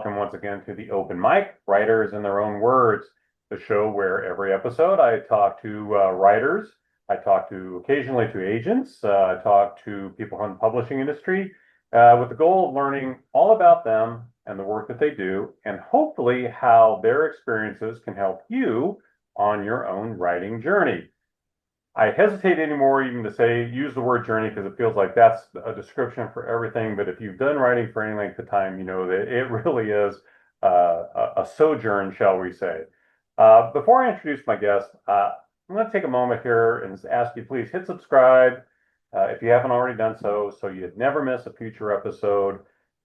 welcome once again to the Open Mic, Writers in Their Own Words, the show where every episode I talk to writers, I talk to occasionally to agents, I talk to people in the publishing industry with the goal of learning all about them and the work that they do, and hopefully how their experiences can help you on your own writing journey. I hesitate anymore even to say use the word journey because it feels like that's a description for everything. But if you've done writing for any length of time, you know that it really is a sojourn, shall we say. Before I introduce my guest, I'm going to take a moment here and ask you please hit subscribe if you haven't already done so, so you never miss a future episode.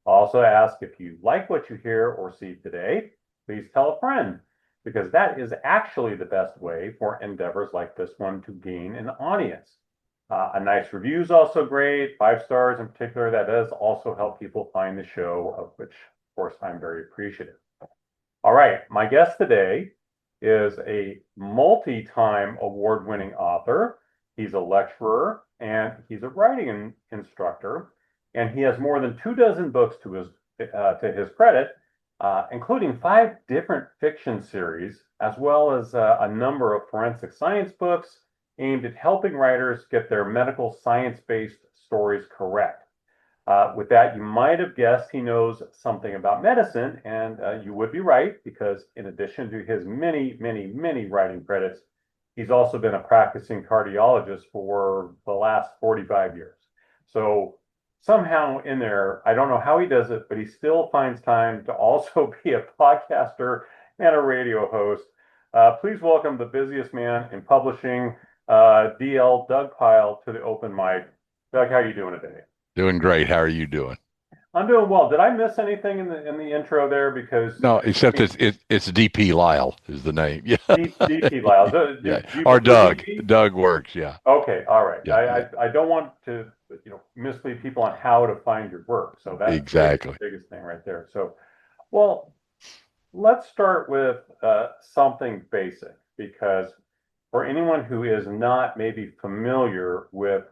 I'll also ask if you like what you hear or see today, please tell a friend, because that is actually the best way for endeavors like this one to gain an audience. A nice review is also great, 5 stars in particular. That does also help people find the show, of which, of course, I'm very appreciative. All right, my guest today is a multi-time award-winning author. He's a lecturer and he's a writing instructor, and he has more than 24 books to his credit, including 5 different fiction series, as well as a number of forensic science books aimed at helping writers get their medical science-based stories correct. With that, you might have guessed he knows something about medicine, and you would be right, because in addition to his many, many, many writing credits, he's also been a practicing cardiologist for the last 45 years. So somehow in there, I don't know how he does it, but he still finds time to also be a podcaster and a radio host. Please welcome the busiest man in publishing, DL Doug Pyle, to the Open Mic. Doug, how are you doing today? Doing great. How are you doing? I'm doing well. Did I miss anything in the intro there? Because No, I except mean, it's DP Lyle is the name. Yeah. DP Lyle. Yeah. Do you Or prefer Doug. DP? Doug works. Yeah. Okay, all right. Yeah. Yeah. I don't want to mislead people on how to find your work. So that's the Exactly. biggest thing right there. So, well, let's start with something basic, because for anyone who is not maybe familiar with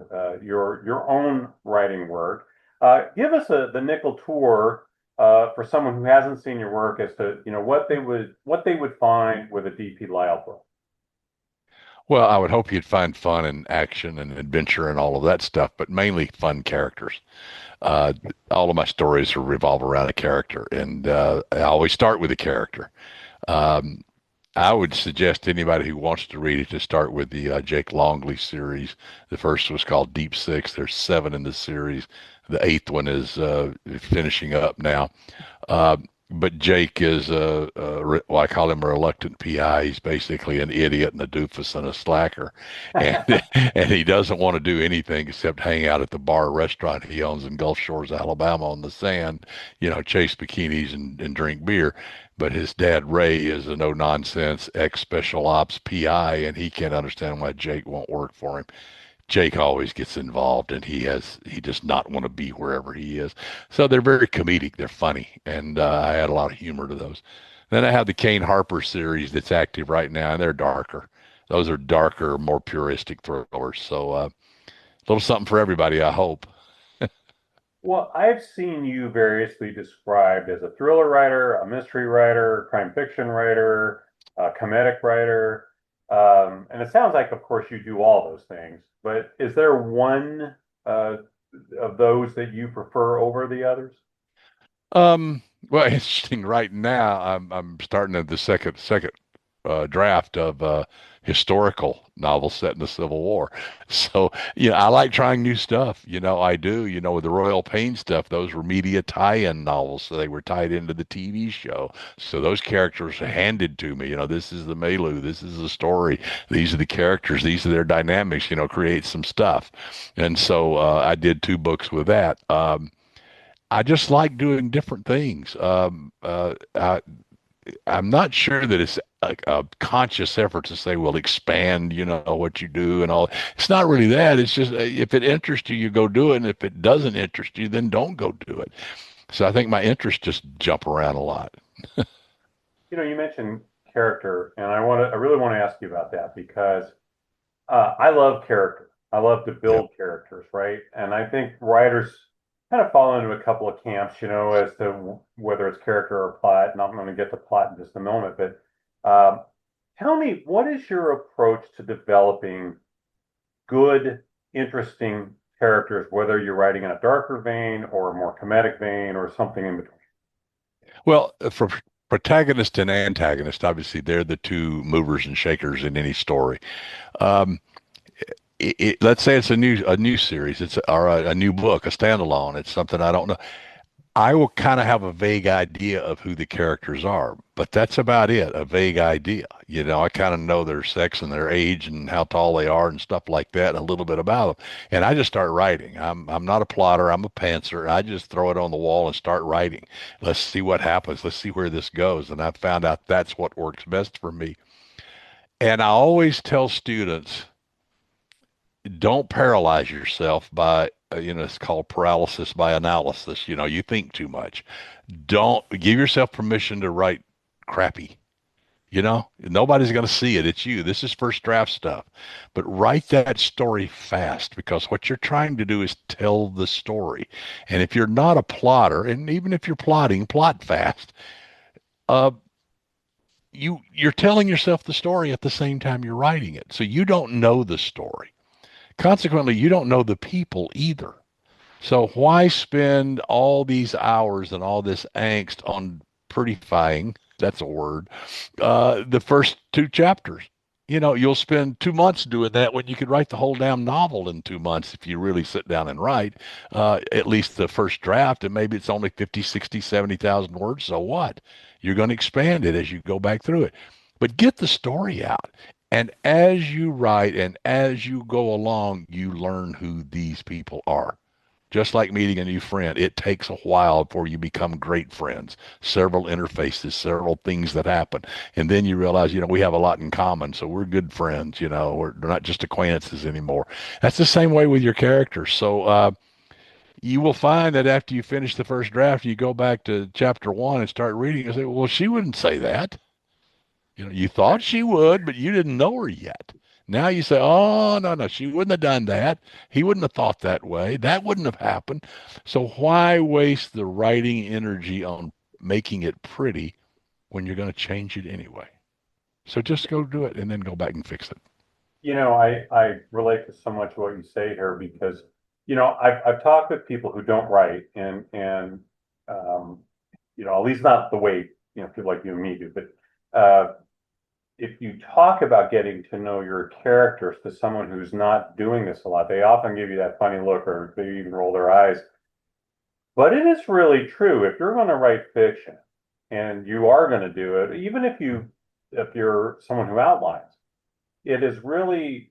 your own writing work, give us the nickel tour for someone who hasn't seen your work as to what they would find with a DP Lyle book. Well, I would hope you'd find fun and action and adventure and all of that stuff, but mainly fun characters. Uh, all of my stories revolve around a character, and I always start with a character. Um, I would suggest anybody who wants to read it to start with the Jake Longley series. The first was called Deep Six. There's 7 in the series. The 8th one is finishing up now. Uh, but Jake is well, I call him a reluctant PI. He's basically an idiot and a doofus and a slacker, and and he doesn't want to do anything except hang out at the bar or restaurant he owns in Gulf Shores, Alabama, on the sand. Chase bikinis and drink beer. But his dad Ray is a no nonsense ex special ops PI, and he can't understand why Jake won't work for him. Jake always gets involved, and he does not want to be wherever he is. So they're very comedic. They're funny, and I add a lot of humor to those. Then I have the Kane Harper series that's active right now, and they're darker. Those are darker, more puristic thrillers. So a little something for everybody, I hope. Well, I've seen you variously described as a thriller writer, a mystery writer, crime fiction writer, a comedic writer. And it sounds like, of course, you do all those things, but is there one uh, of those that you prefer over the others? Well, interesting. Right now, I'm starting at the second draft of historical novels set in the Civil War. So, I like trying new stuff. I do. With the Royal Pain stuff, those were media tie-in novels, so they were tied into the TV show. So those characters are handed to me. This is the Melu, this is the story, these are the characters, these are their dynamics. Create some stuff. And so I did 2 books with that. I just like doing different things. I'm not sure that it's a conscious effort to say, well, expand, what you do and all. It's not really that. It's just if it interests you, you go do it. And if it doesn't interest you, then don't go do it. So I think my interests just jump around a lot. You mentioned character, and I really want to ask you about that because I love character. I love to Yep. build characters, right? And I think writers kind of fall into a couple of camps, as to whether it's character or plot. And I'm going to get to plot in just a moment, but tell me, what is your approach to developing good, interesting characters, whether you're writing in a darker vein or a more comedic vein or something in between? Well, for protagonist and antagonist, obviously they're the two movers and shakers in any story. Um, let's say it's a new series, a new book, a standalone. It's something I don't know. I will kind of have a vague idea of who the characters are, but that's about it, a vague idea. I kind of know their sex and their age and how tall they are and stuff like that, and a little bit about them. And I just start writing. I'm not a plotter, I'm a pantser. I just throw it on the wall and start writing. Let's see what happens. Let's see where this goes. And I found out that's what works best for me. And I always tell students, don't paralyze yourself by it's called paralysis by analysis. You think too much. Don't give yourself permission to write crappy. Nobody's going to see it. It's you. This is first draft stuff. But write that story fast, because what you're trying to do is tell the story. And if you're not a plotter, and even if you're plotting, plot fast. Uh, you're telling yourself the story at the same time you're writing it. So you don't know the story. Consequently, you don't know the people either. So why spend all these hours and all this angst on prettifying, that's a word, the first two chapters? You'll spend 2 months doing that when you could write the whole damn novel in 2 months if you really sit down and write, at least the first draft, and maybe it's only 50, 60, 70,000 words. So what? You're going to expand it as you go back through it. But get the story out. And as you write and as you go along, you learn who these people are. Just like meeting a new friend, it takes a while before you become great friends. Several interfaces, several things that happen. And then you realize, we have a lot in common. So we're good friends, we're not just acquaintances anymore. That's the same way with your characters. So you will find that after you finish the first draft, you go back to chapter one and start reading and say, well, she wouldn't say that. You thought she would, but you didn't know her yet. Now you say, oh, no, no, she wouldn't have done that. He wouldn't have thought that way. That wouldn't have happened. So why waste the writing energy on making it pretty when you're going to change it anyway? So just go do it and then go back and fix it. I relate to so much of what you say here because, I've talked with people who don't write and at least not the way, people like you and me do, but if you talk about getting to know your characters to someone who's not doing this a lot, they often give you that funny look or they even roll their eyes. But it is really true. If you're going to write fiction and you are going to do it, even if you're someone who outlines, it is really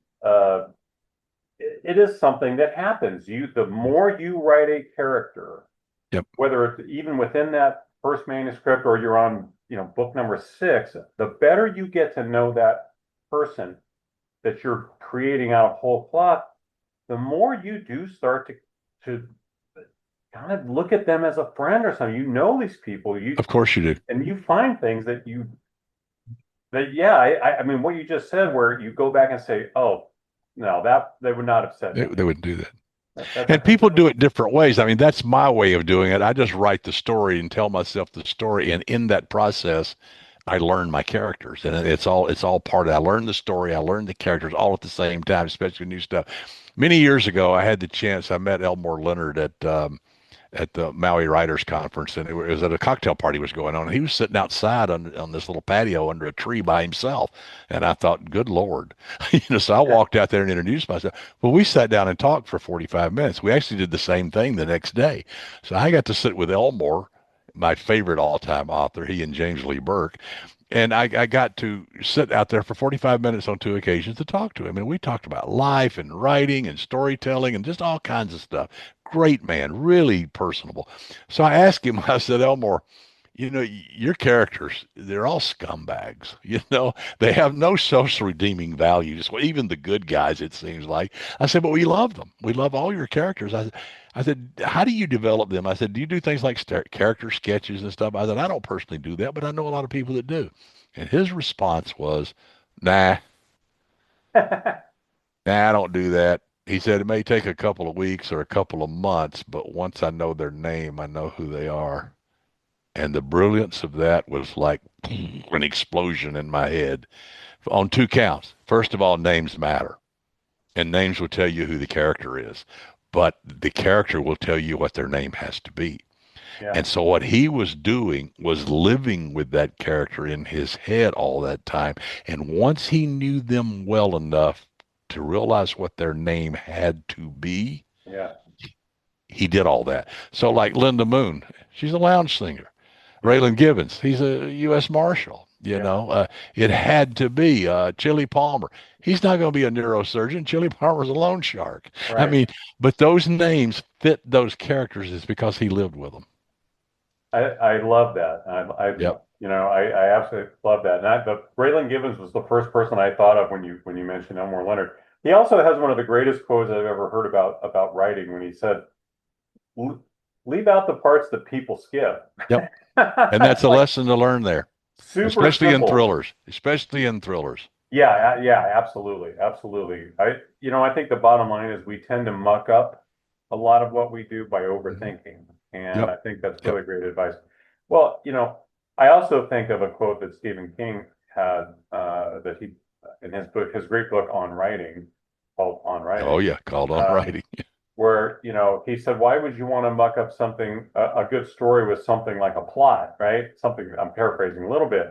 it is something that happens. The more you write a character, Yep. whether it's even within that first manuscript or you're on, book number 6, the better you get to know that person that you're creating out a whole plot, the more you do start to kind of look at them as a friend or something. You know these people, Of course you do. and you find things yeah, I mean what you just said, where you go back and say, oh no, that they would not have said They, that. they wouldn't do that. That's And people completely. do it different ways. I mean, that's my way of doing it. I just write the story and tell myself the story. And in that process, I learn my characters, and it's all part of it. I learn the story, I learn the characters all at the same time, especially new stuff. Many years ago, I had the chance. I met Elmore Leonard at the Maui Writers Conference, and it was at a cocktail party was going on. And he was sitting outside on this little patio under a tree by himself, and I thought, good Lord, So I walked out there and introduced myself. Well, we sat down and talked for 45 minutes. We actually did the same thing the next day. So I got to sit with Elmore, my favorite all-time author, he and James Lee Burke, and I got to sit out there for 45 minutes on two occasions to talk to him. And we talked about life and writing and storytelling and just all kinds of stuff. Great man, really personable. So I asked him, I said, Elmore, your characters, they're all scumbags. They have no social redeeming values. Well, even the good guys, it seems like. I said, but we love them. We love all your characters. I said, how do you develop them? I said, do you do things like character sketches and stuff? I said, I don't personally do that, but I know a lot of people that do. And his response was, nah, I don't do that. He said it may take a couple of weeks or a couple of months, but once I know their name, I know who they are. And the brilliance of that was like an explosion in my head on two counts. First of all, names matter, and names will tell you who the character is, but the character will tell you what their name has to be. Yeah, And so what he was doing was living with that character in his head all that time. And once he knew them well enough to realize what their name had to be, yeah, he did all that. So like Linda Moon, she's a lounge singer. yeah, Raylan Givens, he's a U.S. Marshal. yeah. It had to be Chili Palmer. He's not going to be a neurosurgeon. Chili Palmer's a loan shark. I Right. mean, but those names fit those characters is because he lived with them. I love that. Yep. I absolutely love that. But Raylan Givens was the first person I thought of when you mentioned Elmore Leonard. He also has one of the greatest quotes I've ever heard about writing when he said, Leave out the parts that people skip." Yep. And that's a Like lesson to learn there, super especially in simple. thrillers, especially in thrillers. Yeah, absolutely, absolutely. I think the bottom line is we tend to muck up a lot of what we do by Mhm. overthinking, and Yep. I think that's Yep. really great advice. Well, I also think of a quote that Stephen King had that he in his book, his great book on writing, called On Oh Writing, yeah. Called on um, writing. where he said, "Why would you want to muck up something a good story with something like a plot, right? Something I'm paraphrasing a little bit."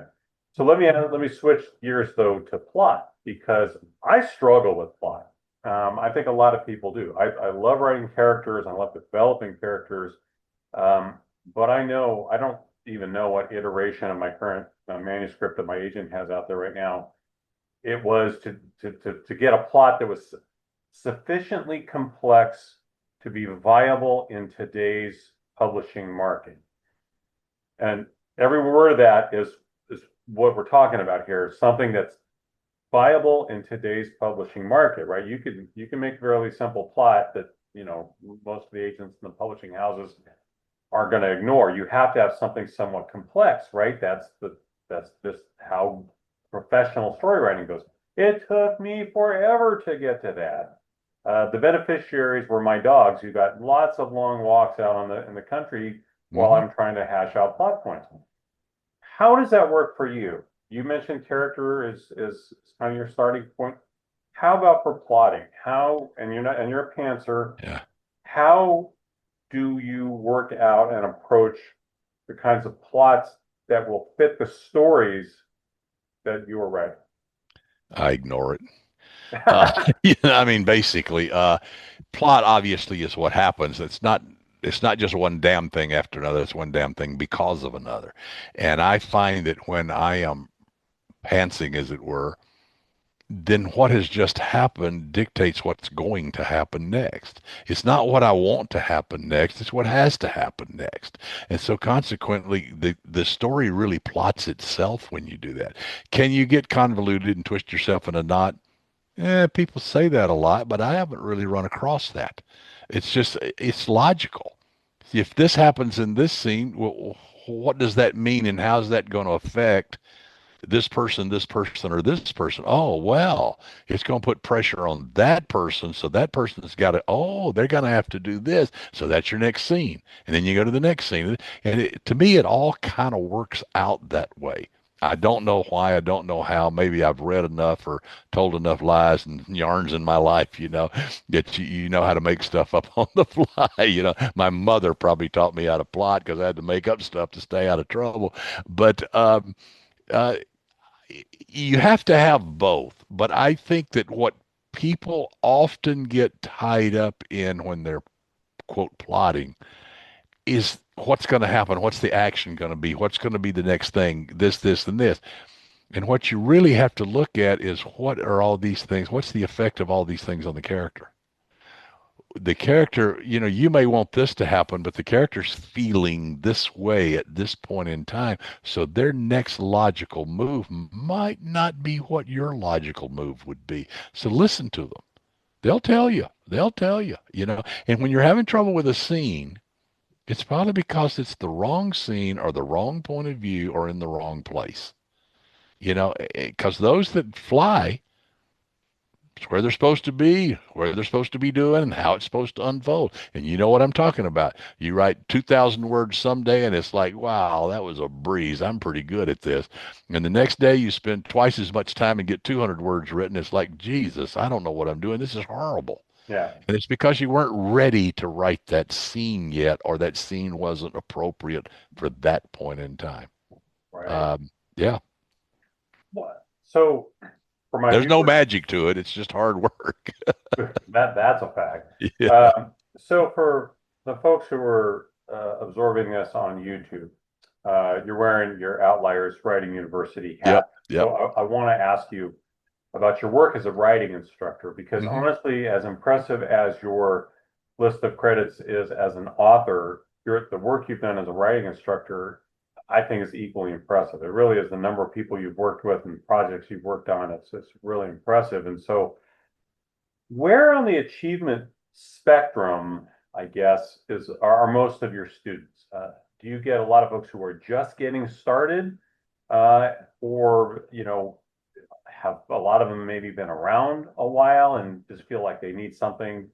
So let me switch gears though to plot because I struggle with plot. I think a lot of people do. I love writing characters. I love developing characters. Um, but I don't even know what iteration of my current manuscript that my agent has out there right now. It was to get a plot that was sufficiently complex to be viable in today's publishing market. And every word of that is what we're talking about here, something that's viable in today's publishing market, right? You can make a fairly simple plot that, most of the agents and the publishing houses are going to ignore. You have to have something somewhat complex, right? That's just how professional story writing goes. It took me forever to get to that. The beneficiaries were my dogs who got lots of long walks out in the country while Hmm. I'm trying to hash out plot points. How does that work for you? You mentioned character is kind of your starting point. How about for plotting? You're a pantser. Yeah. How do you work out and approach the kinds of plots that will fit the stories that you are writing? I ignore it. I mean, basically, plot obviously is what happens. It's not just one damn thing after another. It's one damn thing because of another. And I find that when I am pantsing, as it were, then what has just happened dictates what's going to happen next. It's not what I want to happen next, it's what has to happen next. And so consequently, the story really plots itself when you do that. Can you get convoluted and twist yourself in a knot? People say that a lot, but I haven't really run across that. It's logical. If this happens in this scene, well, what does that mean and how's that going to affect this person, or this person? Oh, well, it's going to put pressure on that person. So that person's got to, oh, they're going to have to do this. So that's your next scene. And then you go to the next scene. And to me, it all kind of works out that way. I don't know why. I don't know how. Maybe I've read enough or told enough lies and yarns in my life, that you know how to make stuff up on the fly. My mother probably taught me how to plot because I had to make up stuff to stay out of trouble. But uh, you have to have both. But I think that what people often get tied up in when they're quote plotting is what's going to happen, what's the action going to be, what's going to be the next thing, this, and this. And what you really have to look at is what are all these things? What's the effect of all these things on the character? The character, you may want this to happen, but the character's feeling this way at this point in time. So their next logical move might not be what your logical move would be. So listen to them. They'll tell you. They'll tell you. And when you're having trouble with a scene, it's probably because it's the wrong scene or the wrong point of view or in the wrong place. Because those that fly It's where they're supposed to be, where they're supposed to be doing, and how it's supposed to unfold. And you know what I'm talking about. You write 2,000 words someday, and it's like, wow, that was a breeze. I'm pretty good at this. And the next day, you spend twice as much time and get 200 words written. It's like, Jesus, I don't know what I'm doing. This is horrible. Yeah, And it's because you weren't ready to write that scene yet, or that scene wasn't appropriate for that point in time. right. Yeah, What? So for my there's no viewers, magic to it. It's just hard work. that's a fact. Yeah. So for the folks who are absorbing this on YouTube, you're wearing your Outliers Writing University Yep. hat. Yep. So I want to ask you about your work as a writing instructor, because Hmm. honestly, as impressive as your list of credits is as an author, the work you've done as a writing instructor, I think is equally impressive. It really is the number of people you've worked with and projects you've worked on. It's really impressive. And so where on the achievement spectrum, I guess, are most of your students? Do you get a lot of folks who are just getting started, uh, or have a lot of them maybe been around a while and just feel like they need something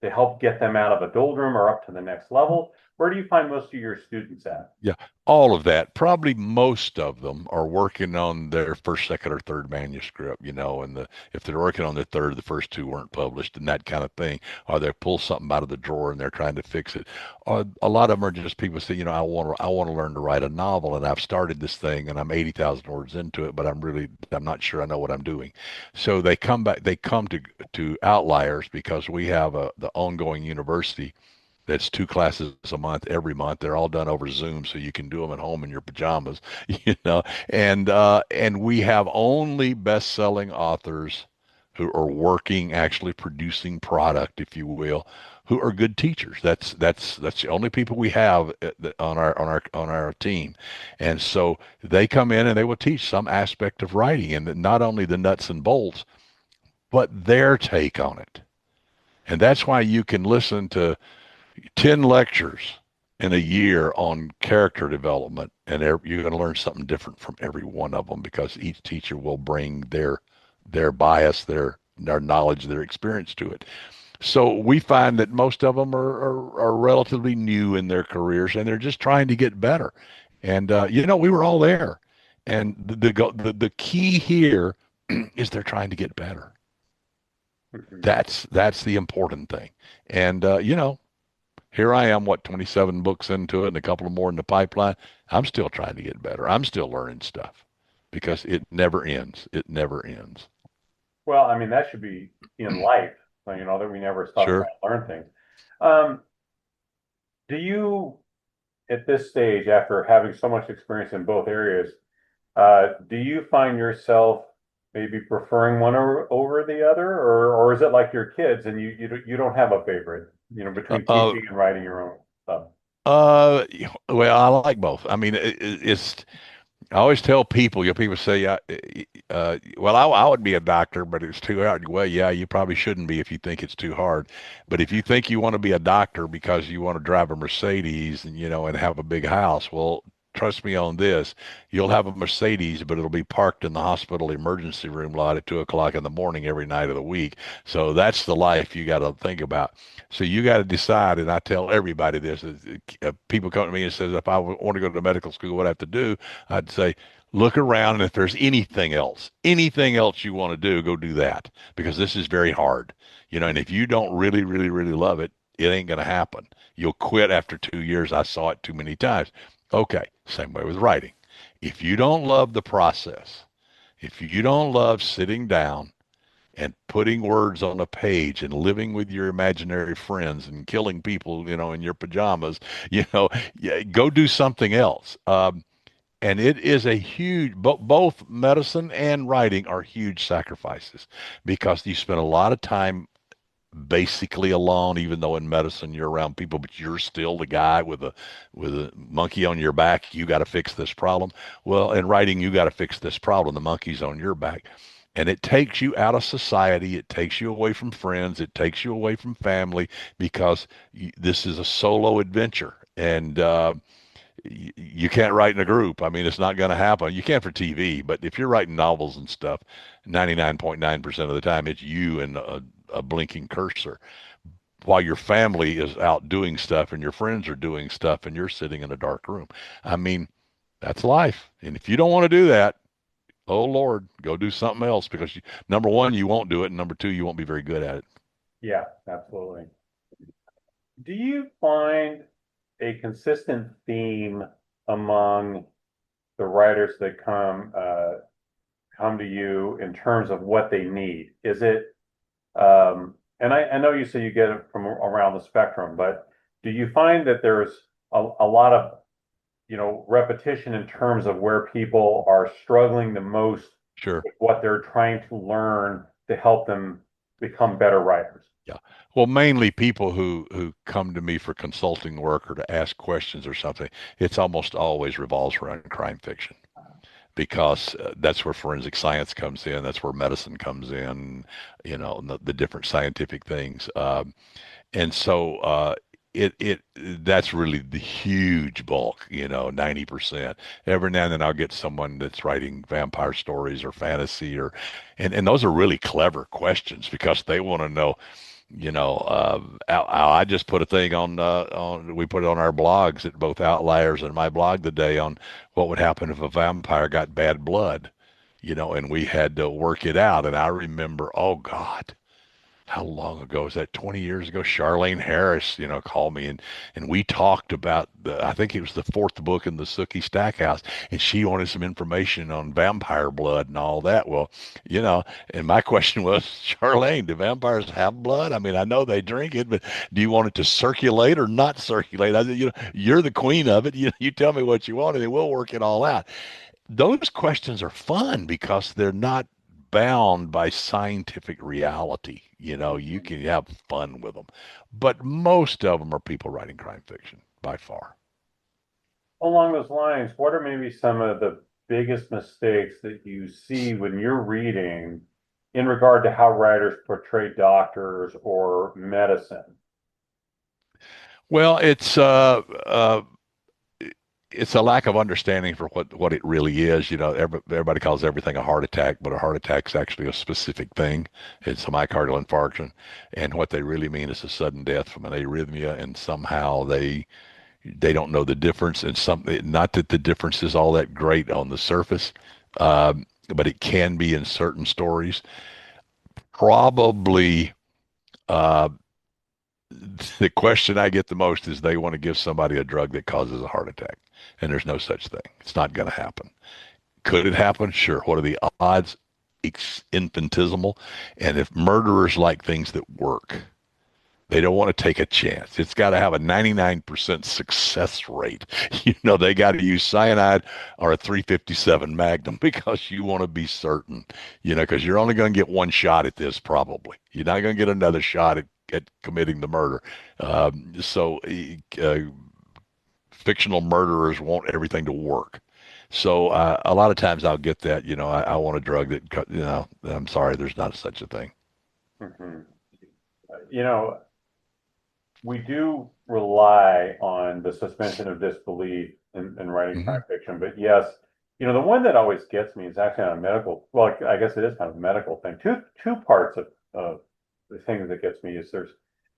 to help get them out of a doldrum or up to the next level? Where do you find most of your students at? Yeah, all of that. Probably most of them are working on their first, second, or third manuscript, and if they're working on their third, the first two weren't published and that kind of thing, or they pull something out of the drawer and they're trying to fix it. Or a lot of them are just people say, I want to learn to write a novel and I've started this thing and I'm 80,000 words into it, but I'm not sure I know what I'm doing. So they come to Outliers because we have the ongoing university that's two classes a month every month. They're all done over Zoom, so you can do them at home in your pajamas, you know. And we have only best-selling authors who are working, actually producing product, if you will, who are good teachers. That's the only people we have on our team. And so they come in and they will teach some aspect of writing, and not only the nuts and bolts, but their take on it. And that's why you can listen to 10 lectures in a year on character development, and you're going to learn something different from every one of them because each teacher will bring their bias, their knowledge, their experience to it. So we find that most of them are relatively new in their careers, and they're just trying to get better. And we were all there, and the key here is they're trying to get better. Mhm. That's the important thing. And here I am, 27 books into it and a couple of more in the pipeline. I'm still trying to get better. I'm still learning stuff Yeah. because it never ends. It never ends. Well, I mean, that should be in life, so, that we never stop Sure. trying to learn things. Um, do you, at this stage, after having so much experience in both areas, do you find yourself maybe preferring one over the other, or is it like your kids and you don't have a favorite, Uh, between uh, teaching and writing your own stuff? uh, well, I like both. I mean, I always tell people, people say, well, I would be a doctor, but it's too hard. Well, yeah, you probably shouldn't be if you think it's too hard. But if you think you want to be a doctor because you want to drive a Mercedes and have a big house, well, trust me on this, you'll have a Mercedes, but it'll be parked in the hospital emergency room lot at 2 o'clock in the morning every night of the week. So that's the life you got to think about. So you got to decide, and I tell everybody this, people come to me and says, if I want to go to medical school, what I have to do, I'd say, look around, and if there's anything else you want to do, go do that because this is very hard. And if you don't really, really, really love it, it ain't going to happen. You'll quit after 2 years. I saw it too many times. Okay, same way with writing. If you don't love the process, if you don't love sitting down and putting words on a page and living with your imaginary friends and killing people, in your pajamas, yeah, go do something else. And it is a huge, both medicine and writing are huge sacrifices because you spend a lot of time basically alone, even though in medicine you're around people, but you're still the guy with a monkey on your back. You got to fix this problem. Well, in writing, you got to fix this problem. The monkey's on your back. And it takes you out of society. It takes you away from friends. It takes you away from family because this is a solo adventure. And You can't write in a group. I mean, it's not going to happen. You can for TV, but if you're writing novels and stuff, 99.9% of the time it's you and a blinking cursor while your family is out doing stuff and your friends are doing stuff and you're sitting in a dark room. I mean, that's life. And if you don't want to do that, oh Lord, go do something else because number one, you won't do it. And number two, you won't be very good at it. Yeah, absolutely. Do you find a consistent theme among the writers that come to you in terms of what they need? Is it and I know you say you get it from around the spectrum, but do you find that there's a lot of, repetition in terms of where people are struggling the most Sure. with what they're trying to learn to help them become better writers? Yeah. Well, mainly people who come to me for consulting work or to ask questions or something, it's almost always revolves around crime fiction because that's where forensic science comes in. That's where medicine comes in, and the different scientific things. And so that's really the huge bulk, 90%. Every now and then I'll get someone that's writing vampire stories or fantasy and those are really clever questions because they want to know, I just put a thing we put it on our blogs at both Outliers and my blog today on what would happen if a vampire got bad blood, and we had to work it out. And I remember, oh God, how long ago was that? 20 years ago, Charlene Harris, called me and we talked about I think it was the fourth book in the Sookie Stackhouse, and she wanted some information on vampire blood and all that. Well, and my question was, Charlene, do vampires have blood? I mean, I know they drink it, but do you want it to circulate or not circulate? I said, you're the queen of it. You tell me what you want, and then we'll work it all out. Those questions are fun because they're not bound by scientific reality. You can have fun with them. But most of them are people writing crime fiction by far. Along those lines, what are maybe some of the biggest mistakes that you see when you're reading in regard to how writers portray doctors or medicine? Well, it's a lack of understanding for what it really is. Everybody calls everything a heart attack, but a heart attack is actually a specific thing. It's a myocardial infarction, and what they really mean is a sudden death from an arrhythmia, and somehow they don't know the difference. And not that the difference is all that great on the surface, but it can be in certain stories. Probably, uh, the question I get the most is they want to give somebody a drug that causes a heart attack, and there's no such thing. It's not going to happen. Could it happen? Sure. What are the odds? Infinitesimal. And if murderers like things that work, they don't want to take a chance. It's got to have a 99% success rate. They got to use cyanide or a 357 Magnum because you want to be certain, because you're only going to get one shot at this probably. You're not going to get another shot at committing the murder. So fictional murderers want everything to work. So a lot of times I'll get that, I want a drug that, I'm sorry, there's not such a thing. Mhm. You know, we do rely on the suspension of disbelief in writing Hmm. crime fiction, but yes, the one that always gets me is actually on a medical. Well, I guess it is kind of a medical thing. Two parts of the thing that gets me is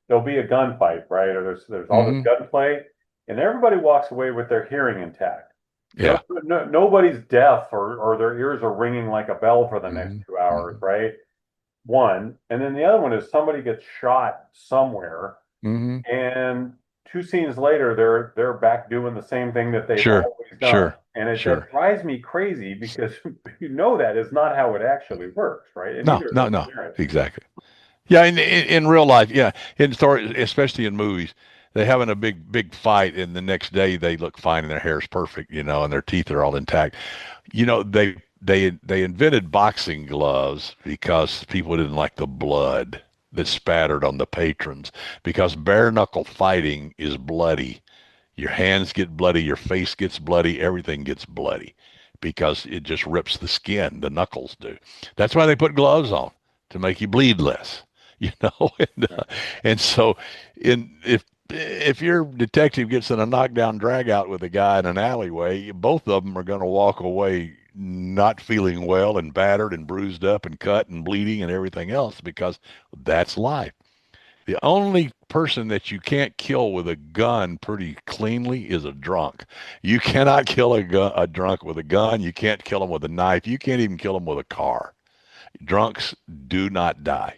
there'll be a gunfight, right? Or there's all this Hmm. gunplay, and everybody walks away with their hearing intact. Yeah. Nobody's deaf or their ears are ringing like a bell for the next Hmm. 2 hours, Hmm. right? One, and then the other one is somebody gets shot somewhere, Hmm. and two scenes later, they're back doing the same thing that they've Sure. always done. Sure. And Sure. that drives me crazy because that is not how it actually works, right? And No, neither is no, it in no. narrative. Exactly. Yeah, in real life, yeah, in stories, especially in movies, they having a big fight, and the next day they look fine and their hair's perfect, and their teeth are all intact. They invented boxing gloves because people didn't like the blood that spattered on the patrons because bare knuckle fighting is bloody. Your hands get bloody, your face gets bloody, everything gets bloody because it just rips the skin. The knuckles do. That's why they put gloves on to make you bleed less, you know. And so, in if if your detective gets in a knockdown drag out with a guy in an alleyway, both of them are going to walk away not feeling well and battered and bruised up and cut and bleeding and everything else because that's life. The only person that you can't kill with a gun pretty cleanly is a drunk. You cannot kill a drunk with a gun. You can't kill him with a knife. You can't even kill him with a car. Drunks do not die.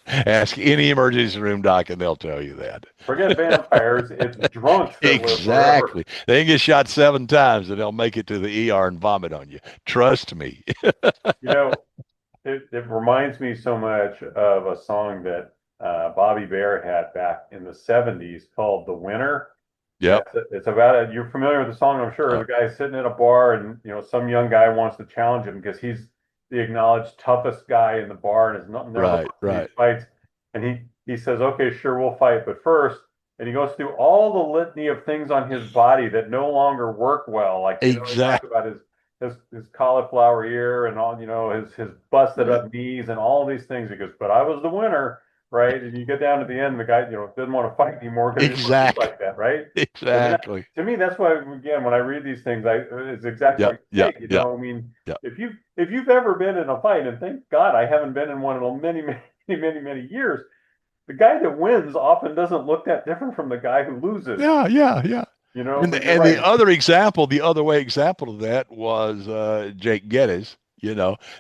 Ask any emergency room doc and they'll tell you that. Forget vampires, it's drunks that live forever. Exactly. They can get shot 7 times and they'll make it to the ER and vomit on you. Trust me. You know, it reminds me so much of a song that Bobby Bear had back in the 70s called The Winner. And Yep. it's about it. You're familiar with the song, I'm sure. Uh, The guy's sitting at a bar and, some young guy wants to challenge him because he's the acknowledged toughest guy in the bar and has never right, lost these right. fights. And he says, okay, sure, we'll fight. But first, and he goes through all the litany of things on his body that no longer work well. Like, he talks Exactly. about his cauliflower ear and all, his busted up knees and all these things. He goes, but I was the winner, right? And you get down to the end, the guy, doesn't want to fight anymore because he didn't want to be Exactly. like that, right? And that, Exactly. to me, that's why, again, when I read these things, it's exactly Yep. like, hey, Yep. Yep. I mean, Yep. if you've ever been in a fight, and thank God I haven't been in one in many, many, many, many years, the guy that wins often doesn't look that different from the guy who loses, Yeah. Yeah. Yeah. but you're And the right. other example, the other way example of that was Jake Geddes,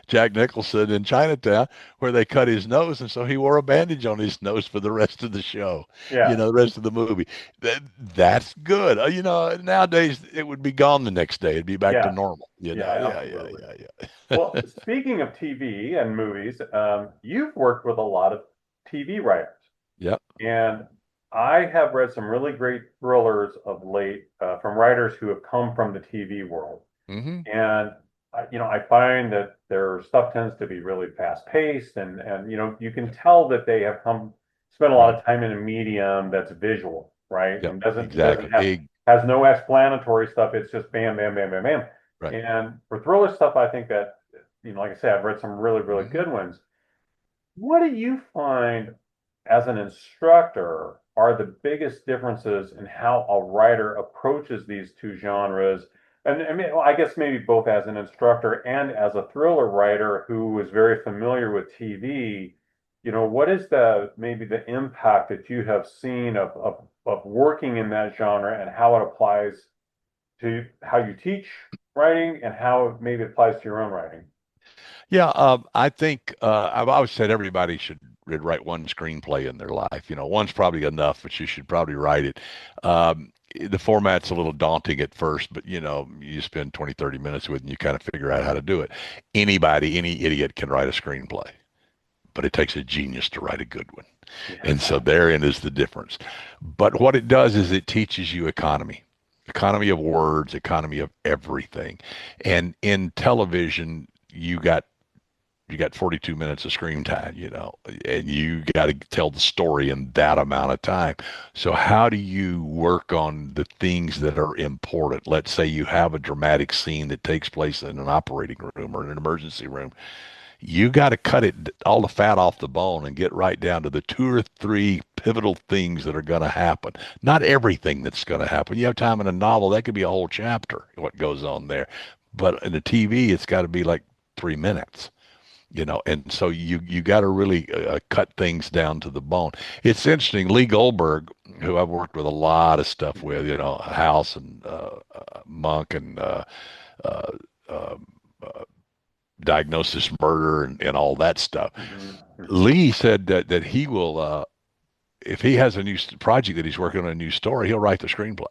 Jack Nicholson in Chinatown, where they cut his nose, and so he wore a bandage on his nose for the rest of the show, Yeah, the rest of the movie. That's good. Nowadays it would be gone the next day. It'd be back to yeah, normal. yeah, Yeah, yeah, absolutely. yeah, Well, yeah. speaking of TV and movies, you've worked with a lot of TV writers. Yep. And I have read some really great thrillers of late from writers who have come from the TV world. Hmm. And I find that their stuff tends to be really fast paced, and you can tell that they have spent a lot Right. of time in a medium that's visual, right? Yep. And doesn't Exactly. have has no explanatory stuff. It's just bam, bam, bam, bam, bam. Right. And for thriller stuff, I think that like I said, I've read some really, really Hmm. good ones. What do you find as an instructor are the biggest differences in how a writer approaches these two genres? And I mean, well, I guess maybe both as an instructor and as a thriller writer who is very familiar with TV, what is maybe the impact that you have seen of working in that genre and how it applies to how you teach writing and how it maybe applies to your own writing? Yeah, I think I've always said everybody should write one screenplay in their life. One's probably enough, but you should probably write it. The format's a little daunting at first, but you spend 20, 30 minutes with it and you kind of figure out how to do it. Anybody, any idiot can write a screenplay, but it takes a genius to write a good one. And so Yeah. therein is the difference. But what it does is it teaches you economy of words, economy of everything. And in television, you got 42 minutes of screen time, and you got to tell the story in that amount of time. So how do you work on the things that are important? Let's say you have a dramatic scene that takes place in an operating room or in an emergency room. You got to cut all the fat off the bone and get right down to the two or three pivotal things that are going to happen. Not everything that's going to happen. You have time in a novel, that could be a whole chapter, what goes on there. But in the TV, it's got to be like 3 minutes, and so you got to really cut things down to the bone. It's interesting. Lee Goldberg, who I've worked with a lot of stuff with, House and Monk and uh, um, uh, Diagnosis Murder and all that stuff. Mhm, mhm. Lee said that he will, if he has a new project that he's working on, a new story, he'll write the screenplay,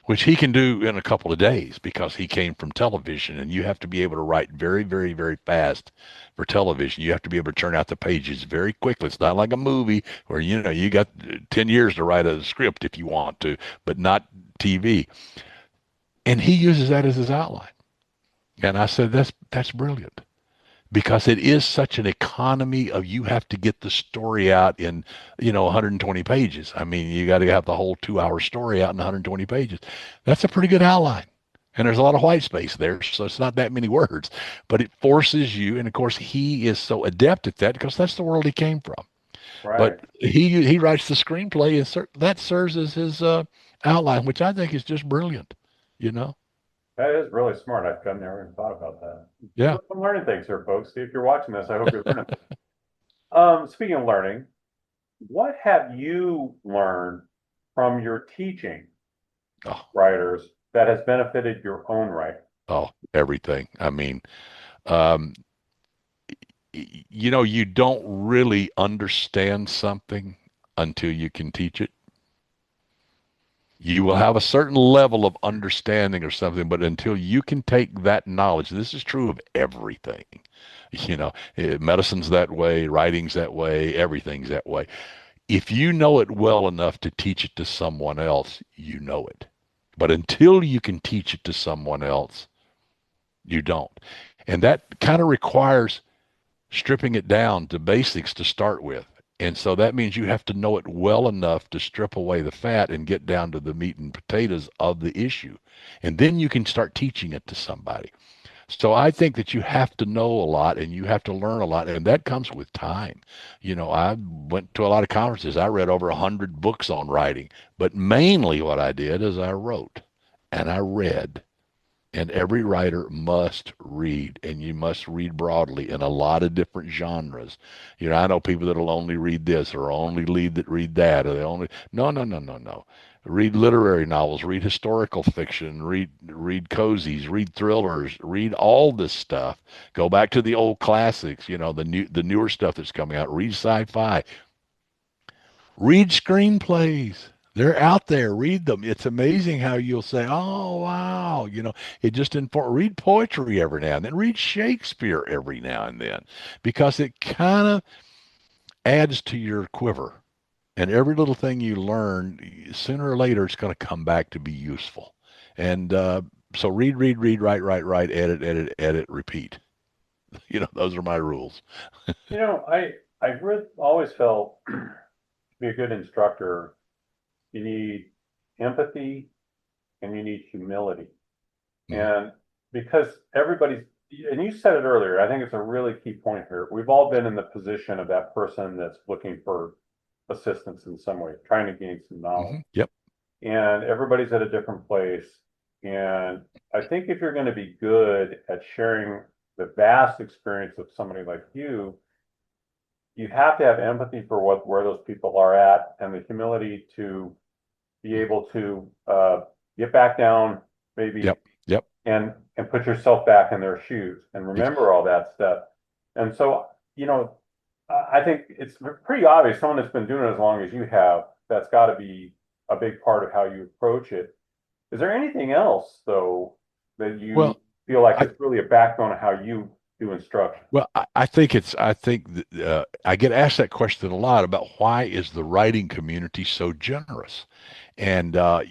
which he can do in a couple of days because he came from television, and you have to be able to write very, very, very fast for television. You have to be able to turn out the pages very quickly. It's not like a movie where you got 10 years to write a script if you want to, but not TV. And he uses that as his outline. And I said that's brilliant because it is such an economy of you have to get the story out in 120 pages. I mean, you got to have the whole 2 hour story out in 120 pages. That's a pretty good outline. And there's a lot of white space there, so it's not that many words, but it forces you. And of course, he is so adept at that because that's the world he came from. But Right. he writes the screenplay, and that serves as his outline, which I think is just brilliant. You know? That is really smart. I've never even thought about that. Yeah. I'm learning things here, folks. See if you're watching this. I hope you're learning things. Speaking of learning, what have you learned from your teaching Oh, writers that has benefited your own writing? oh, everything. I mean, um, you don't really understand something until you can teach it. You will have a certain level of understanding or something, but until you can take that knowledge, this is true of everything. Medicine's that way, writing's that way, everything's that way. If you know it well enough to teach it to someone else, you know it. But until you can teach it to someone else, you don't. And that kind of requires stripping it down to basics to start with. And so that means you have to know it well enough to strip away the fat and get down to the meat and potatoes of the issue. And then you can start teaching it to somebody. So I think that you have to know a lot and you have to learn a lot, and that comes with time. I went to a lot of conferences. I read over 100 books on writing, but mainly what I did is I wrote and I read, and every writer must read, and you must read broadly in a lot of different genres. I know people that'll only read this or only read that, or they only no, no, no, no, no. Read literary novels, read historical fiction, read cozies, read thrillers, read all this stuff. Go back to the old classics, the newer stuff that's coming out. Read sci-fi, read screenplays. They're out there. Read them. It's amazing how you'll say, "Oh, wow!" It just read poetry every now and then. Read Shakespeare every now and then, because it kind of adds to your quiver. And every little thing you learn, sooner or later, it's going to come back to be useful. And so read, write, edit, edit, repeat. Those are my rules. I really always felt to be a good instructor, you need empathy and you need humility. Mhm. And because and you said it earlier, I think it's a really key point here. We've all been in the position of that person that's looking for assistance in some way, trying to gain some knowledge. Yep. And everybody's at a different place. And I think if you're going to be good at sharing the vast experience of somebody like you have to have empathy for where those people are at and the humility to be able to get back down, maybe Yep. Yep. and put yourself back in their shoes and Ex- remember all that stuff. And so, I think it's pretty obvious someone that's been doing it as long as you have, that's got to be a big part of how you approach it. Is there anything else though that you Well, feel like I is really a backbone of how you do instruction? I think I get asked that question a lot about why is the writing community so generous? And I'm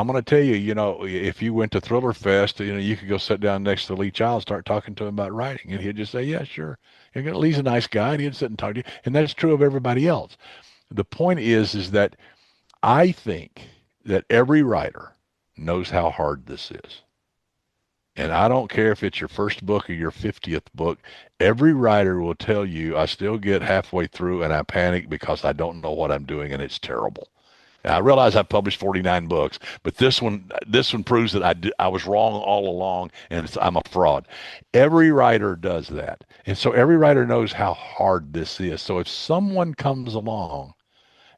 going to tell you, if you went to Thriller Fest, you could go sit down next to Lee Child and start talking to him about writing, and he'd just say, "Yeah, sure." Lee's a nice guy, and he'd sit and talk to you, and that's true of everybody else. The point is that I think that every writer knows how hard this is. And I don't care if it's your first book or your 50th book, every writer will tell you, I still get halfway through and I panic because I don't know what I'm doing and it's terrible. And I realize I've published 49 books, but this one proves that I was wrong all along and I'm a fraud. Every writer does that. And so every writer knows how hard this is. So if someone comes along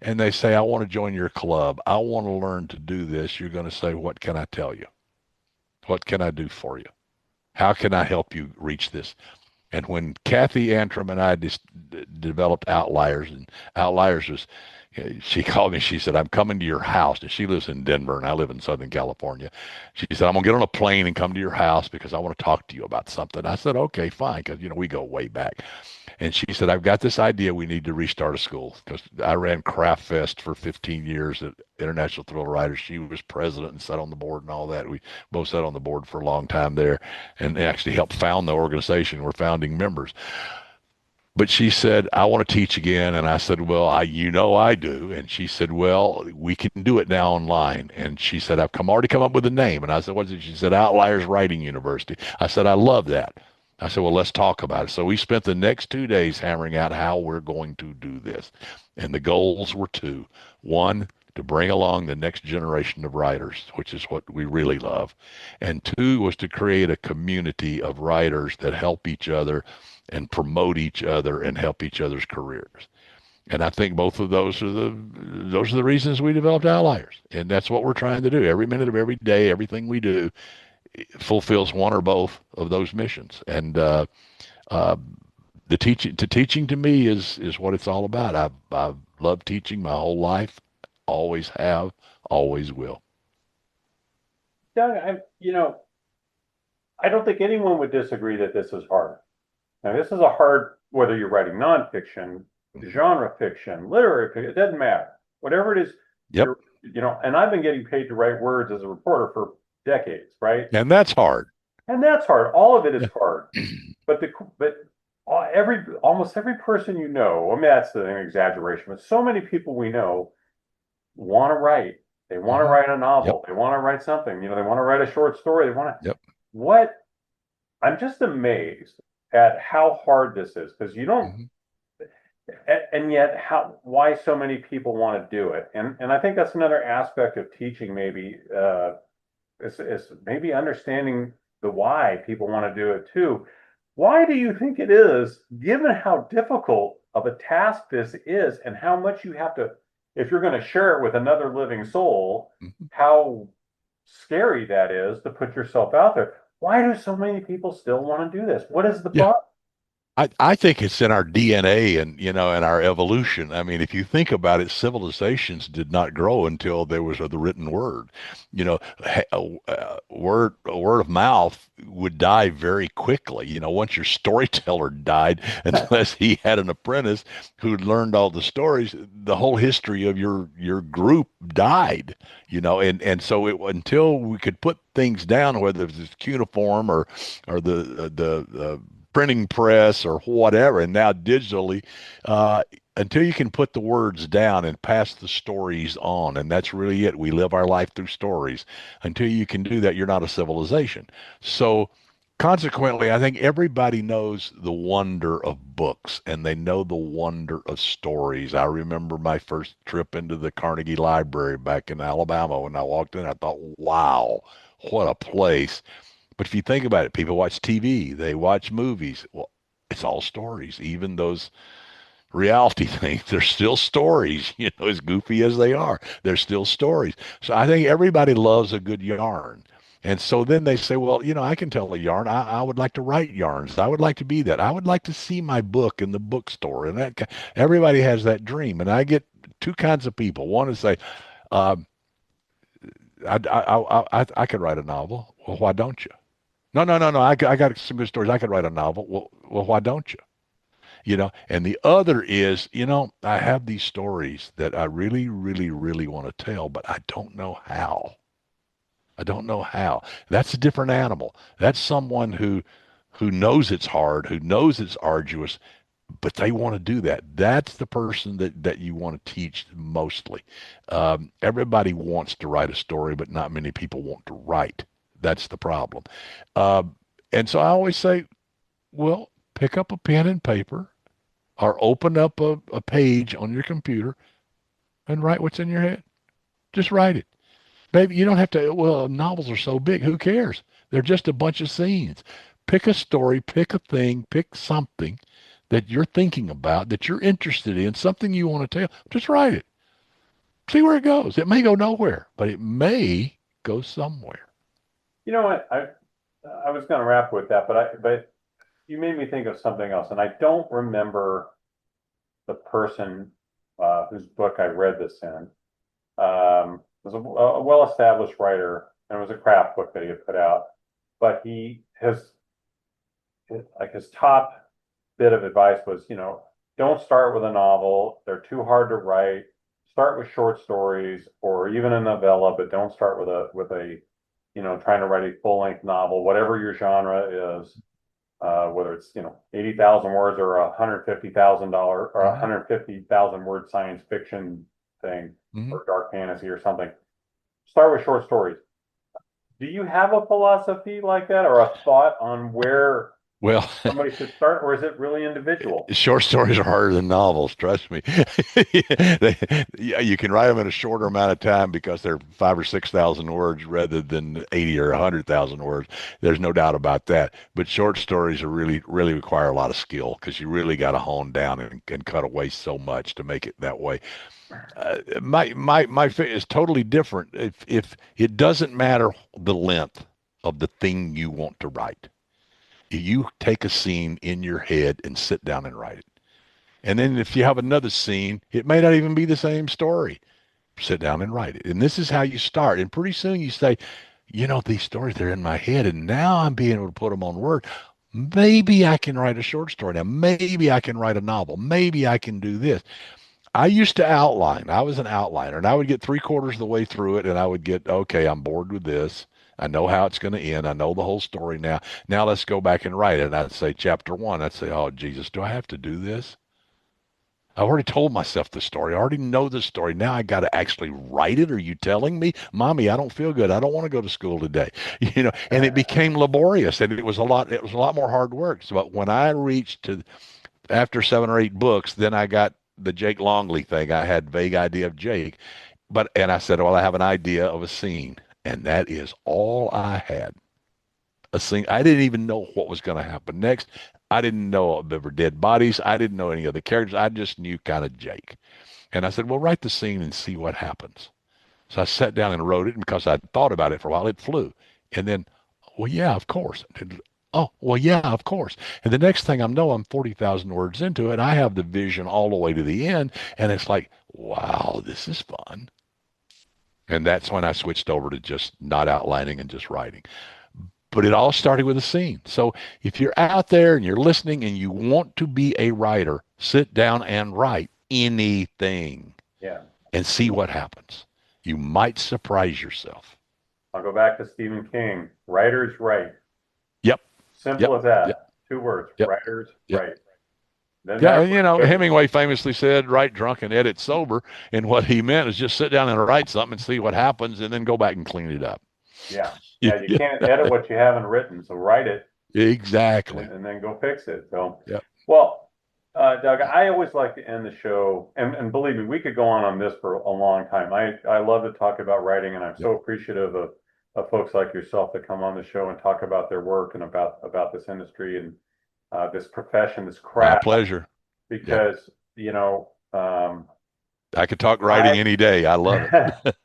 and they say, I want to join your club, I want to learn to do this, you're going to say, what can I tell you? What can I do for you? How can I help you reach this? And when Kathy Antrim and I developed Outliers, and Outliers was, she called me, she said, I'm coming to your house. And she lives in Denver and I live in Southern California. She said, I'm going to get on a plane and come to your house because I want to talk to you about something. I said, okay, fine. Cause we go way back. And she said, I've got this idea. We need to restart a school because I ran Craft Fest for 15 years at International Thrill Riders. She was president and sat on the board and all that. We both sat on the board for a long time there and actually helped found the organization. We're founding members. But she said, I want to teach again. And I said, well, I do. And she said, well, we can do it now online. And she said, I've already come up with a name. And I said, what is it? She said, Outliers Writing University. I said, I love that. I said, well, let's talk about it. So we spent the next 2 days hammering out how we're going to do this. And the goals were two. One, to bring along the next generation of writers, which is what we really love. And two was to create a community of writers that help each other and promote each other and help each other's careers. And I think both of those are the reasons we developed Outliers. And that's what we're trying to do. Every minute of every day, everything we do fulfills one or both of those missions. And uh, teaching to me is what it's all about. I've loved teaching my whole life, always have, always will. Doug, I don't think anyone would disagree that this is hard. Now, this is a hard, whether you're writing nonfiction, genre fiction, literary fiction, it doesn't matter. Whatever it is, Yep. and I've been getting paid to write words as a reporter for decades, right? And that's hard. And that's hard. All of it is Yeah. hard. But almost every person you know, I mean, that's an exaggeration, but so many people we know want to write. They want to Hmm. write a Yep. novel. They want to write something. They want to write a short story. They want to. Yep. What I'm just amazed at how hard this is because you don't, Hmm. and yet why so many people want to do it. And I think that's another aspect of teaching. Maybe is maybe understanding the why people want to do it too. Why do you think it is, given how difficult of a task this is, and how much you have to, if you're going to share it with another living soul, Hmm. how scary that is to put yourself out there? Why do so many people still want to do this? What is the Yeah. problem? I think it's in our DNA and in our evolution. I mean, if you think about it, civilizations did not grow until there was the written word. A word of mouth would die very quickly. Once your storyteller died, unless he had an apprentice who learned all the stories, the whole history of your group died. And so until we could put things down, whether it's cuneiform or the printing press or whatever, and now digitally, uh, until you can put the words down and pass the stories on, and that's really it. We live our life through stories. Until you can do that, you're not a civilization. So, consequently, I think everybody knows the wonder of books and they know the wonder of stories. I remember my first trip into the Carnegie Library back in Alabama. When I walked in, I thought, wow, what a place. But if you think about it, people watch TV, they watch movies. Well, it's all stories. Even those reality things, they're still stories, as goofy as they are. They're still stories. So I think everybody loves a good yarn. And so then they say, well, I can tell a yarn. I would like to write yarns. I would like to be that. I would like to see my book in the bookstore. And everybody has that dream. And I get two kinds of people. One is say, um, I could write a novel. Well, why don't you? No, no, no, no. I got some good stories. I could write a novel. Well, why don't you? And the other is, I have these stories that I really, really, really want to tell, but I don't know how. I don't know how. That's a different animal. That's someone who knows it's hard, who knows it's arduous, but they want to do that. That's the person that you want to teach mostly. Everybody wants to write a story, but not many people want to write. That's the problem. Um, and so I always say, well, pick up a pen and paper or open up a page on your computer and write what's in your head. Just write it. Maybe you don't have to, well, novels are so big. Who cares? They're just a bunch of scenes. Pick a story, pick a thing, pick something that you're thinking about, that you're interested in, something you want to tell. Just write it. See where it goes. It may go nowhere, but it may go somewhere. You know what? I was going to wrap with that, but you made me think of something else, and I don't remember the person whose book I read this in. Was a well-established writer, and it was a craft book that he had put out. But his top bit of advice was, don't start with a novel. They're too hard to write. Start with short stories or even a novella, but don't start with a trying to write a full-length novel, whatever your genre is, whether it's 80,000 words or $150,000 or Hmm. 150,000 word science fiction thing Hmm. or dark fantasy or something. Start with short stories. Do you have a philosophy like that or a thought on where? Well, Somebody should start, or is it really individual? short stories are harder than novels, trust me. Yeah, you can write them in a shorter amount of time because they're 5 or 6 thousand words rather than 80 or 100,000 words. There's no doubt about that. But short stories are really require a lot of skill because you really got to hone down and cut away so much to make it that way. My is totally different. If it doesn't matter the length of the thing you want to write, you take a scene in your head and sit down and write it. And then if you have another scene, it may not even be the same story. Sit down and write it. And this is how you start. And pretty soon you say, these stories, they're in my head, and now I'm being able to put them on word. Maybe I can write a short story now. Maybe I can write a novel. Maybe I can do this. I used to outline. I was an outliner, and I would get three-quarters of the way through it, and I would get, okay, I'm bored with this. I know how it's going to end. I know the whole story now. Now let's go back and write it. And I'd say chapter one. I'd say, oh, Jesus, do I have to do this? I already told myself the story. I already know the story. Now I got to actually write it. Are you telling me, Mommy, I don't feel good. I don't want to go to school today. And it became laborious, and it was a lot more hard work. So, but when I reached to after 7 or 8 books, then I got the Jake Longley thing. I had vague idea of Jake, and I said, well, I have an idea of a scene, and that is all I had. A scene. I didn't even know what was going to happen next. I didn't know there were dead bodies. I didn't know any of the characters. I just knew kind of Jake. And I said, well, write the scene and see what happens. So I sat down and wrote it, and because I'd thought about it for a while, it flew. And then, well, yeah, of course. Oh, well, yeah, of course. And the next thing I know, I'm 40,000 words into it. I have the vision all the way to the end. And it's like, wow, this is fun. And that's when I switched over to just not outlining and just writing. But it all started with a scene. So if you're out there and you're listening and you want to be a writer, sit down and write anything Yeah. and see what happens. You might surprise yourself. I'll go back to Stephen King. Writers write. Yep. Simple Yep. as that. Yep. 2 words. Yep. Writers Yep. write. Doesn't Yeah, matter and what the book is. Hemingway famously said, "Write drunk and edit sober." And what he meant is just sit down and write something and see what happens, and then go back and clean it up. Yeah. Yeah. You can't edit what you haven't written. So write it Exactly. and then go fix it. So, Yep. well, Doug, I always like to end the show, and believe me, we could go on this for a long time. I love to talk about writing, and I'm Yep. so appreciative of folks like yourself that come on the show and talk about their work and about this industry and this profession, this My craft, pleasure. Yep. because I could talk I writing any day. I love it.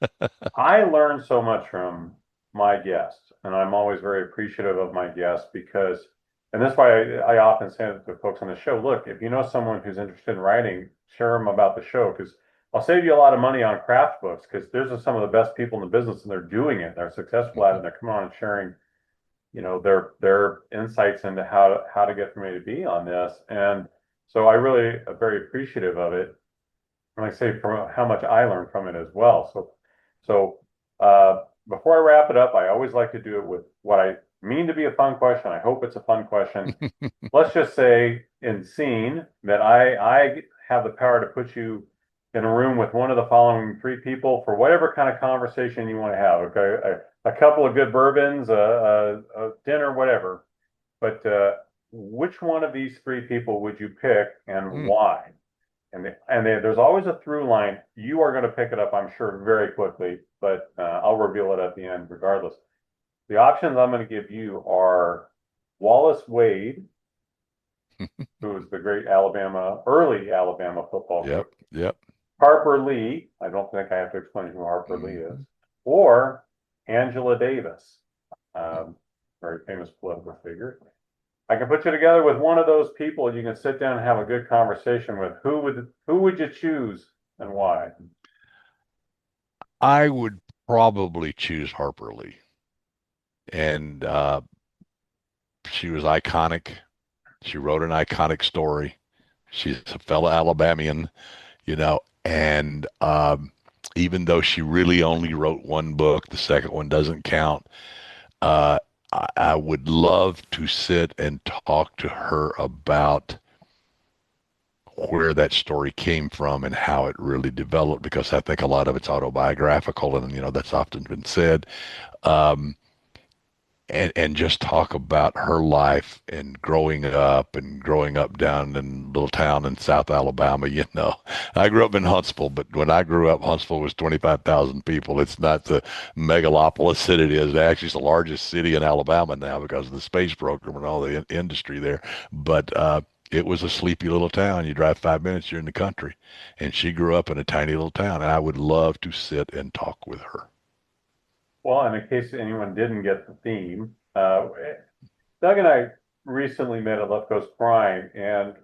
I learn so much from my guests, and I'm always very appreciative of my guests because, and that's why I often say to folks on the show, look, if you know someone who's interested in writing, share them about the show because I'll save you a lot of money on craft books because those are some of the best people in the business and they're doing it. They're successful at it. And they're coming on and sharing, their insights into how to get from A to B on this. And so I really am very appreciative of it. And like I say, from how much I learned from it as well. So before I wrap it up, I always like to do it with what I mean to be a fun question. I hope it's a fun question. Let's just say in scene that I have the power to put you in a room with one of the following three people for whatever kind of conversation you want to have. Okay, a couple of good bourbons, a dinner, whatever. But which one of these three people would you pick and Hmm. why? There's always a through line. You are going to pick it up, I'm sure, very quickly, but I'll reveal it at the end regardless. The options I'm going to give you are Wallace Wade, who was the great early Alabama football coach, Yep. Yep. Harper Lee. I don't think I have to explain who Harper Lee is, Mhm. or Angela Davis, um, very famous political figure. I can put you together with one of those people. You can sit down and have a good conversation with. Who would you choose and why? I would probably choose Harper Lee. And she was iconic. She wrote an iconic story. She's a fellow Alabamian, and even though she really only wrote one book, the second one doesn't count. Uh, I would love to sit and talk to her about where that story came from and how it really developed, because I think a lot of it's autobiographical, and that's often been said. Um, and just talk about her life and growing up down in a little town in South Alabama. I grew up in Huntsville, but when I grew up, Huntsville was 25,000 people. It's not the megalopolis that it is. Actually, it's the largest city in Alabama now because of the space program and all the industry there. But it was a sleepy little town. You drive 5 minutes, you're in the country. And she grew up in a tiny little town, and I would love to sit and talk with her. Well, and in case anyone didn't get the theme, Doug and I recently met at Left Coast Prime, and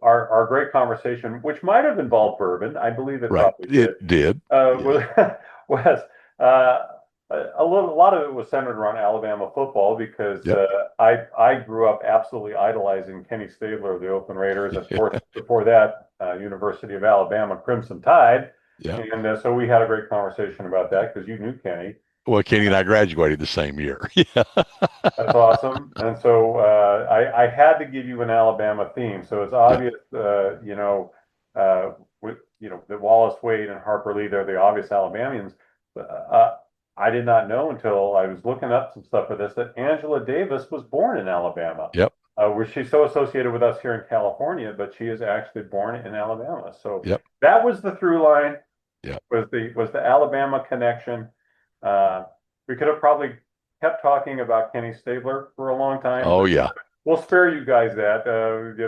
our great conversation, which might have involved bourbon, I believe it Right. probably did, It did. was Yeah. was uh, a lot of it was centered around Alabama football because Yep. I grew up absolutely idolizing Kenny Stabler of the Oakland Raiders, of course, before that, University of Alabama Crimson Tide, Yep. and so we had a great conversation about that because you knew Kenny. Well, Kenny and I graduated the same year. Yeah. That's awesome. And so I had to give you an Alabama theme. So it's Yeah. obvious, that Wallace Wade and Harper Lee, they're the obvious Alabamians. I did not know until I was looking up some stuff for this that Angela Davis was born in Alabama. Yep. Where she's so associated with us here in California, but she is actually born in Alabama. So Yep. that was the through line, Yep. was the Alabama connection. Uh, we could have probably kept talking about Kenny Stabler for a long time, Oh but yeah. we'll spare you guys that. Yeah,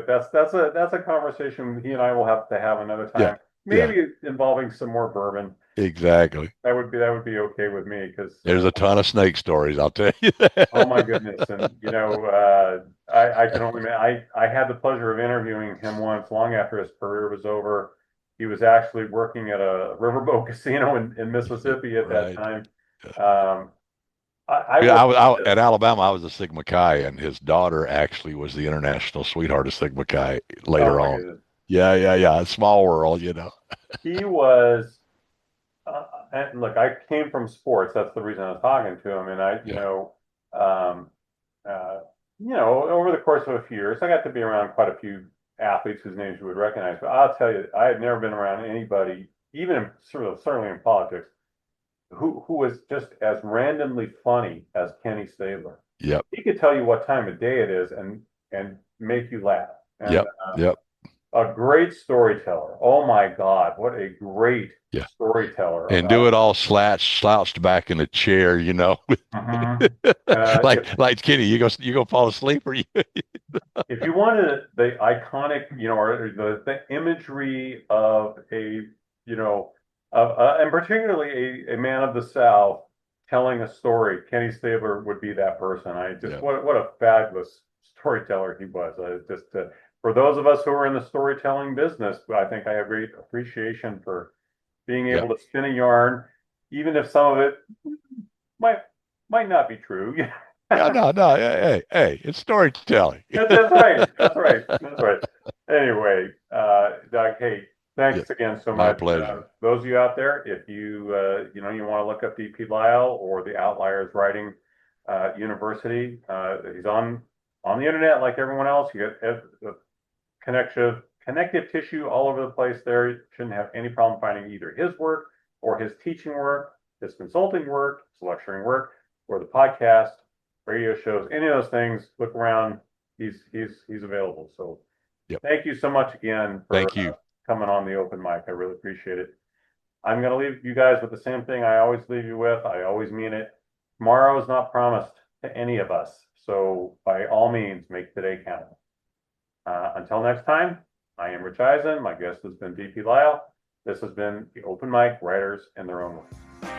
that's a conversation he and I will have to have another Yeah. time, Yeah. maybe involving some more bourbon. Exactly. That would be okay with me because There's a ton of snake stories, I'll tell you oh my that. goodness, and I can only I had the pleasure of interviewing him once long after his career was over. He was actually working at a riverboat casino in Mississippi at that Right. time. Um, I Yeah, will say at this. Alabama. I was a Sigma Chi, and his daughter actually was the international sweetheart of Sigma Chi Oh later my on. goodness. Yeah, yeah, yeah. A small world. He was, and look, I came from sports. That's the reason I was talking to him. And Yeah, um, uh, over the course of a few years, I got to be around quite a few athletes whose names you would recognize. But I'll tell you, I had never been around anybody, even certainly in politics, who was just as randomly funny as Kenny Stabler. yep, He could tell you what time of day it is and make you laugh. And yep, yep, a great storyteller. Oh my God, what a great yeah. storyteller And do about. it all slouched back in a chair. Mhm. like If like Kenny, you go fall asleep or you? if you wanted the iconic, or the imagery of and particularly a man of the South telling a story, Kenny Stabler would be that person. I just Yeah, what a fabulous storyteller he was. For those of us who are in the storytelling business, I think I have great appreciation for being yeah. able to spin a yarn, even if some of it might might not be true. Yeah, no, no. Hey, it's storytelling. That's right. That's right. That's right. Anyway, Doug, hey, Yeah, thanks again so my much. pleasure. Those of you out there, if you want to look up DP Lyle or the Outliers Writing University, he's on the internet like everyone else. You get connective tissue all over the place there. You shouldn't have any problem finding either his work or his teaching work, his consulting work, his lecturing work, or the podcast, radio shows, any of those things. Look around. He's available. So Yep. thank you so much again for Thank you. coming on the open mic. I really appreciate it. I'm going to leave you guys with the same thing I always leave you with. I always mean it. Tomorrow is not promised to any of us. So by all means, make today count. Until next time, I am Rich Eisen. My guest has been DP Lyle. This has been the Open Mic Writers in Their Own Words.